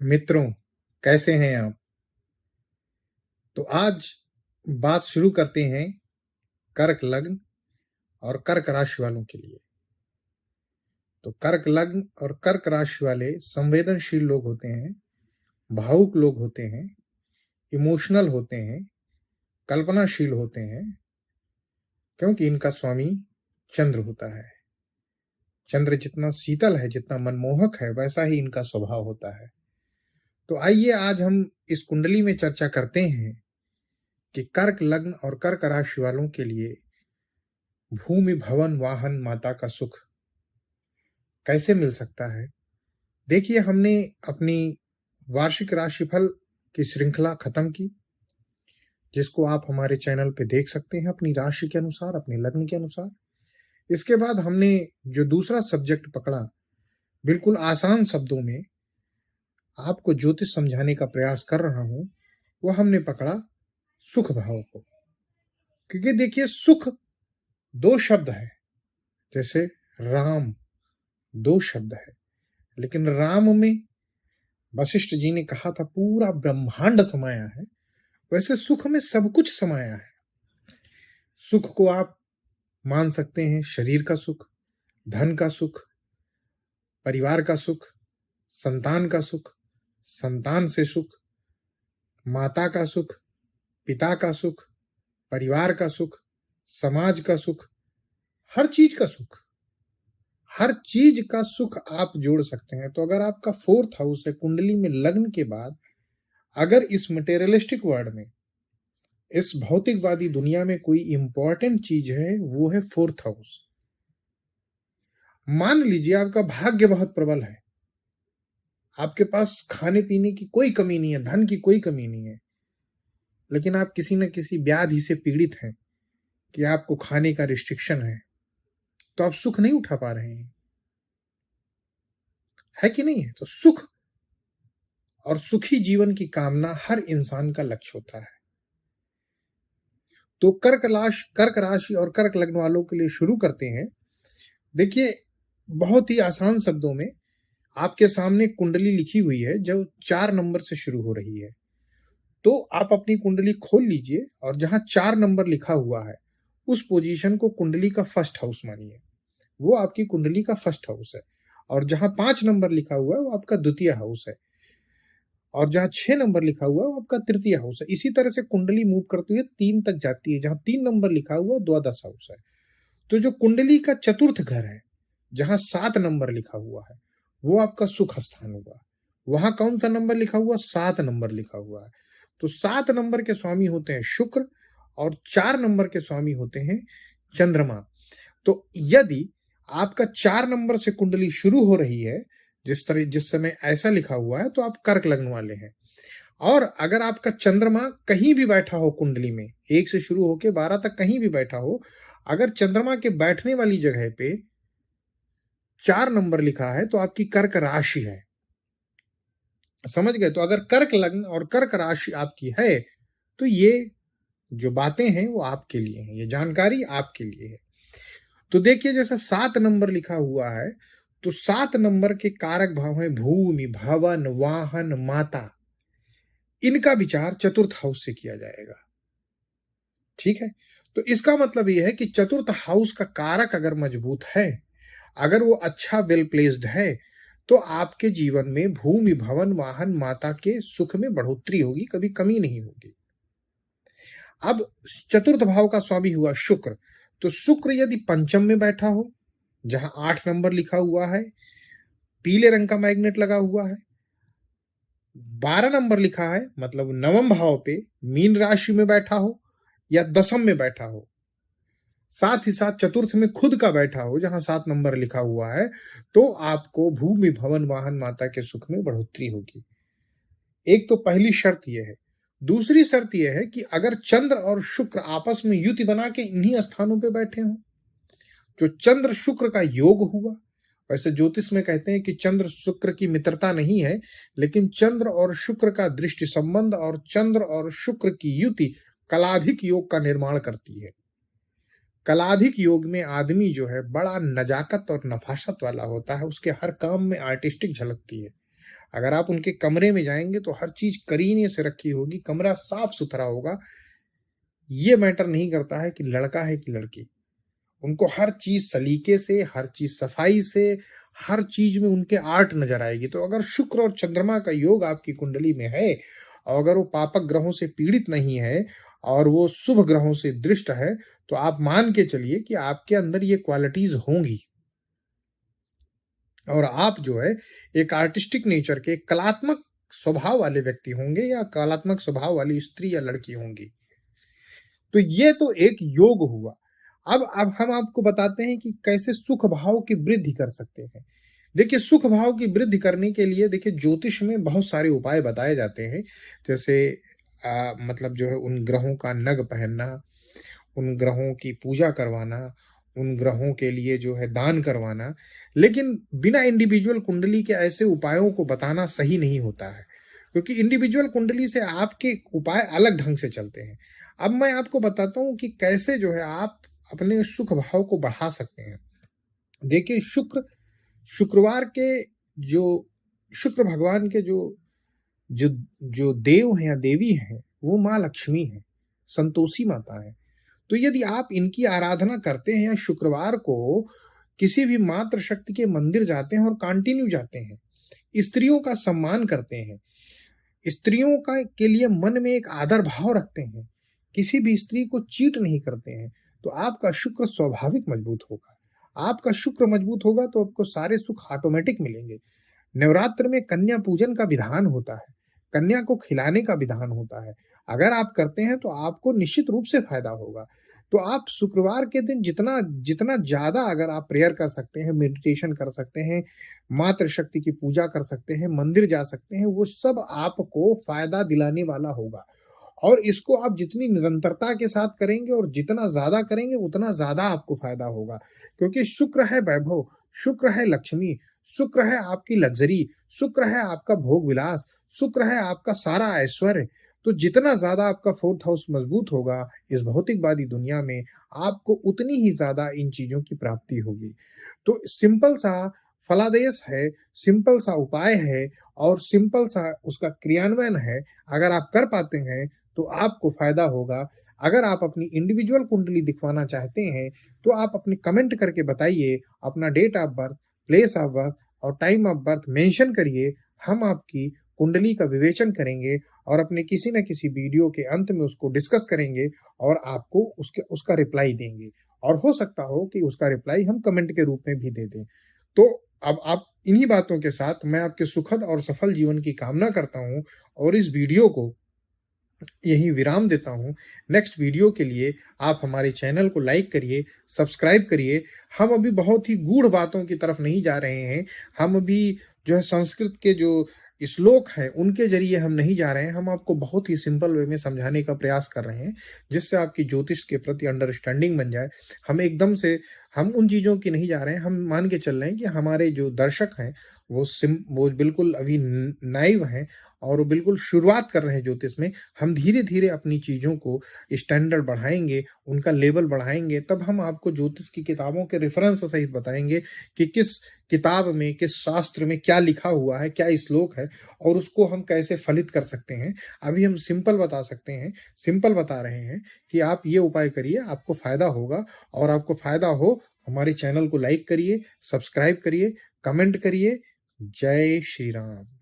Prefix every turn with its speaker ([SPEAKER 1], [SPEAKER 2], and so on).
[SPEAKER 1] मित्रों, कैसे हैं आप? तो आज बात शुरू करते हैं कर्क लग्न और कर्क राशि वालों के लिए। तो कर्क लग्न और कर्क राशि वाले संवेदनशील लोग होते हैं, भावुक लोग होते हैं, इमोशनल होते हैं, कल्पनाशील होते हैं, क्योंकि इनका स्वामी चंद्र होता है। चंद्र जितना शीतल है, जितना मनमोहक है, वैसा ही इनका स्वभाव होता है। तो आइए आज हम इस कुंडली में चर्चा करते हैं कि कर्क लग्न और कर्क राशि वालों के लिए भूमि भवन वाहन माता का सुख कैसे मिल सकता है। देखिए, हमने अपनी वार्षिक राशिफल की श्रृंखला खत्म की, जिसको आप हमारे चैनल पे देख सकते हैं अपनी राशि के अनुसार, अपने लग्न के अनुसार। इसके बाद हमने जो दूसरा सब्जेक्ट पकड़ा, बिल्कुल आसान शब्दों में आपको ज्योतिष समझाने का प्रयास कर रहा हूं, वो हमने पकड़ा सुख भाव को। क्योंकि देखिए, सुख दो शब्द है, जैसे राम दो शब्द है, लेकिन राम में वशिष्ठ जी ने कहा था पूरा ब्रह्मांड समाया है, वैसे सुख में सब कुछ समाया है। सुख को आप मान सकते हैं शरीर का सुख, धन का सुख, परिवार का सुख, संतान का सुख, संतान से सुख, माता का सुख, पिता का सुख, परिवार का सुख, समाज का सुख, हर चीज का सुख, हर चीज का सुख आप जोड़ सकते हैं। तो अगर आपका 4th हाउस है कुंडली में लग्न के बाद, अगर इस मटेरियलिस्टिक वर्ल्ड में, इस भौतिकवादी दुनिया में कोई इंपॉर्टेंट चीज है, वो है 4th हाउस। मान लीजिए आपका भाग्य बहुत प्रबल है, आपके पास खाने पीने की कोई कमी नहीं है, धन की कोई कमी नहीं है, लेकिन आप किसी न किसी व्याधि से पीड़ित हैं कि आपको खाने का रिस्ट्रिक्शन है, तो आप सुख नहीं उठा पा रहे हैं, है कि नहीं है? तो सुख और सुखी जीवन की कामना हर इंसान का लक्ष्य होता है। तो कर्क राशि और कर्क लग्न वालों के लिए शुरू करते हैं। देखिए, बहुत ही आसान शब्दों में आपके सामने कुंडली लिखी हुई है जो 4 नंबर से शुरू हो रही है। तो आप अपनी कुंडली खोल लीजिए और जहां 4 नंबर लिखा हुआ है, उस पोजीशन को कुंडली का फर्स्ट हाउस मानिए, वो आपकी कुंडली का फर्स्ट हाउस है। और जहां 5 नंबर लिखा हुआ है, वो आपका द्वितीय हाउस है। और जहां 6 नंबर लिखा हुआ है, वो आपका तृतीय हाउस है। इसी तरह से कुंडली मूव करती हुई 3 तक जाती है, जहां 3 नंबर लिखा हुआ है, द्वादश हाउस है। तो जो कुंडली का चतुर्थ घर है, जहां 7 नंबर लिखा हुआ है, वो आपका सुख स्थान हुआ। वहां कौन सा नंबर लिखा हुआ? 7 नंबर लिखा हुआ है। तो 7 नंबर के स्वामी होते हैं शुक्र और 4 नंबर के स्वामी होते हैं चंद्रमा। तो यदि आपका 4 नंबर से कुंडली शुरू हो रही है, जिस समय ऐसा लिखा हुआ है, तो आप कर्क लग्न वाले हैं। और अगर आपका चंद्रमा कहीं भी बैठा हो कुंडली में, 1 से शुरू होकर 12 तक कहीं भी बैठा हो, अगर चंद्रमा के बैठने वाली जगह पे 4 नंबर लिखा है, तो आपकी कर्क राशि है। समझ गए? तो अगर कर्क लग्न और कर्क राशि आपकी है, तो ये जो बातें हैं वो आपके लिए हैं, ये जानकारी आपके लिए है। तो देखिए, जैसा 7 नंबर लिखा हुआ है, तो 7 नंबर के कारक भाव है भूमि, भवन, वाहन, माता। इनका विचार चतुर्थ हाउस से किया जाएगा। ठीक है? तो इसका मतलब यह है कि चतुर्थ हाउस का कारक अगर मजबूत है, अगर वो अच्छा वेल प्लेस्ड है, तो आपके जीवन में भूमि, भवन, वाहन, माता के सुख में बढ़ोतरी होगी, कभी कमी नहीं होगी। अब चतुर्थ भाव का स्वामी हुआ शुक्र। तो शुक्र यदि पंचम में बैठा हो, जहां 8 नंबर लिखा हुआ है, पीले रंग का मैग्नेट लगा हुआ है, 12 नंबर लिखा है, मतलब नवम भाव पे मीन राशि में बैठा हो या दशम में बैठा हो, साथ ही साथ चतुर्थ में खुद का बैठा हो जहां 7 नंबर लिखा हुआ है, तो आपको भूमि, भवन, वाहन, माता के सुख में बढ़ोतरी होगी। एक तो पहली शर्त यह है। दूसरी शर्त यह है कि अगर चंद्र और शुक्र आपस में युति बना के इन्हीं स्थानों पे बैठे हों, जो चंद्र शुक्र का योग हुआ। वैसे ज्योतिष में कहते हैं कि चंद्र शुक्र की मित्रता नहीं है, लेकिन चंद्र और शुक्र का दृष्टि संबंध और चंद्र और शुक्र की युति कलाधिक योग का निर्माण करती है। कलाधिक योग में आदमी जो है बड़ा नजाकत और नफासत वाला होता है, उसके हर काम में आर्टिस्टिक झलकती है। अगर आप उनके कमरे में जाएंगे तो हर चीज करीने से रखी होगी, कमरा साफ सुथरा होगा। ये मैटर नहीं करता है कि लड़का है कि लड़की, उनको हर चीज सलीके से, हर चीज सफाई से, हर चीज में उनके आर्ट नजर आएगी। तो अगर शुक्र और चंद्रमा का योग आपकी कुंडली में है, और अगर वो पापक ग्रहों से पीड़ित नहीं है और वो शुभ ग्रहों से दृष्ट है, तो आप मान के चलिए कि आपके अंदर ये क्वालिटीज होंगी और आप जो है एक आर्टिस्टिक नेचर के, कलात्मक स्वभाव वाले व्यक्ति होंगे, या कलात्मक स्वभाव वाली स्त्री या लड़की होंगी। तो ये तो एक योग हुआ। अब हम आपको बताते हैं कि कैसे सुख भाव की वृद्धि कर सकते हैं। देखिए, सुख भाव की वृद्धि करने के लिए देखिए ज्योतिष में बहुत सारे उपाय बताए जाते हैं। जैसे मतलब जो है उन ग्रहों का नग पहनना, उन ग्रहों की पूजा करवाना, उन ग्रहों के लिए जो है दान करवाना। लेकिन बिना इंडिविजुअल कुंडली के ऐसे उपायों को बताना सही नहीं होता है, क्योंकि इंडिविजुअल कुंडली से आपके उपाय अलग ढंग से चलते हैं। अब मैं आपको बताता हूँ कि कैसे जो है आप अपने सुख भाव को बढ़ा सकते हैं। देखिए, शुक्रवार के जो शुक्र भगवान के जो जो जो देव हैं या देवी हैं, वो माँ लक्ष्मी है, संतोषी माता है। तो यदि आप इनकी आराधना करते हैं या शुक्रवार को किसी भी मातृ शक्ति के मंदिर जाते हैं और कंटिन्यू जाते हैं, स्त्रियों का सम्मान करते हैं, स्त्रियों का के लिए मन में एक आदर भाव रखते हैं, किसी भी स्त्री को चीट नहीं करते हैं, तो आपका शुक्र स्वाभाविक मजबूत होगा। आपका शुक्र मजबूत होगा तो आपको सारे सुख ऑटोमेटिक मिलेंगे। नवरात्र में कन्या पूजन का विधान होता है, कन्या को खिलाने का विधान होता है। अगर आप करते हैं तो आपको निश्चित रूप से फायदा होगा। तो आप शुक्रवार के दिन जितना जितना ज्यादा अगर आप प्रेयर कर सकते हैं, मेडिटेशन कर सकते हैं, मातृशक्ति की पूजा कर सकते हैं, मंदिर जा सकते हैं, वो सब आपको फायदा दिलाने वाला होगा। और इसको आप जितनी निरंतरता के साथ करेंगे और जितना ज्यादा करेंगे उतना ज्यादा आपको फायदा होगा, क्योंकि शुक्र है वैभव, शुक्र है लक्ष्मी, शुक्र है आपकी लग्जरी, शुक्र है आपका भोग विलास, शुक्र है आपका सारा ऐश्वर्य। तो जितना ज्यादा आपका फोर्थ हाउस मजबूत होगा इस भौतिकवादी दुनिया में, आपको उतनी ही ज्यादा इन चीजों की प्राप्ति होगी। तो सिंपल सा फलादेश है, सिंपल सा उपाय है और सिंपल सा उसका क्रियान्वयन है। अगर आप कर पाते हैं तो आपको फायदा होगा। अगर आप अपनी इंडिविजुअल कुंडली दिखवाना चाहते हैं तो आप अपने कमेंट करके बताइए, अपना date of birth, place of birth और टाइम ऑफ बर्थ मेंशन करिए। हम आपकी कुंडली का विवेचन करेंगे और अपने किसी न किसी वीडियो के अंत में उसको डिस्कस करेंगे और आपको उसका रिप्लाई देंगे, और हो सकता हो कि उसका रिप्लाई हम कमेंट के रूप में भी दे दें। तो अब आप इन्हीं बातों के साथ मैं आपके सुखद और सफल जीवन की कामना करता हूं और इस वीडियो को यही विराम देता हूं। नेक्स्ट वीडियो के लिए आप हमारे चैनल को लाइक करिए, सब्सक्राइब करिए। हम अभी बहुत ही गूढ़ बातों की तरफ नहीं जा रहे हैं। हम अभी जो है संस्कृत के जो श्लोक हैं उनके जरिए हम नहीं जा रहे हैं। हम आपको बहुत ही सिंपल वे में समझाने का प्रयास कर रहे हैं, जिससे आपकी ज्योतिष के प्रति अंडरस्टैंडिंग बन जाए। हम एकदम से हम उन चीजों की नहीं जा रहे हैं। हम मान के चल रहे हैं कि हमारे जो दर्शक हैं वो बिल्कुल अभी नाइव हैं और वो बिल्कुल शुरुआत कर रहे हैं ज्योतिष में। हम धीरे धीरे अपनी चीजों को स्टैंडर्ड बढ़ाएंगे, उनका लेवल बढ़ाएंगे, तब हम आपको ज्योतिष की किताबों के रेफरेंस सहित बताएंगे कि किस किताब में, किस शास्त्र में क्या लिखा हुआ है, क्या श्लोक है और उसको हम कैसे फलित कर सकते हैं। अभी हम सिंपल बता सकते हैं, सिंपल बता रहे हैं कि आप ये उपाय करिए, आपको फायदा होगा। और आपको फायदा हो, हमारे चैनल को लाइक करिए, सब्सक्राइब करिए, कमेंट करिए। जय श्री राम।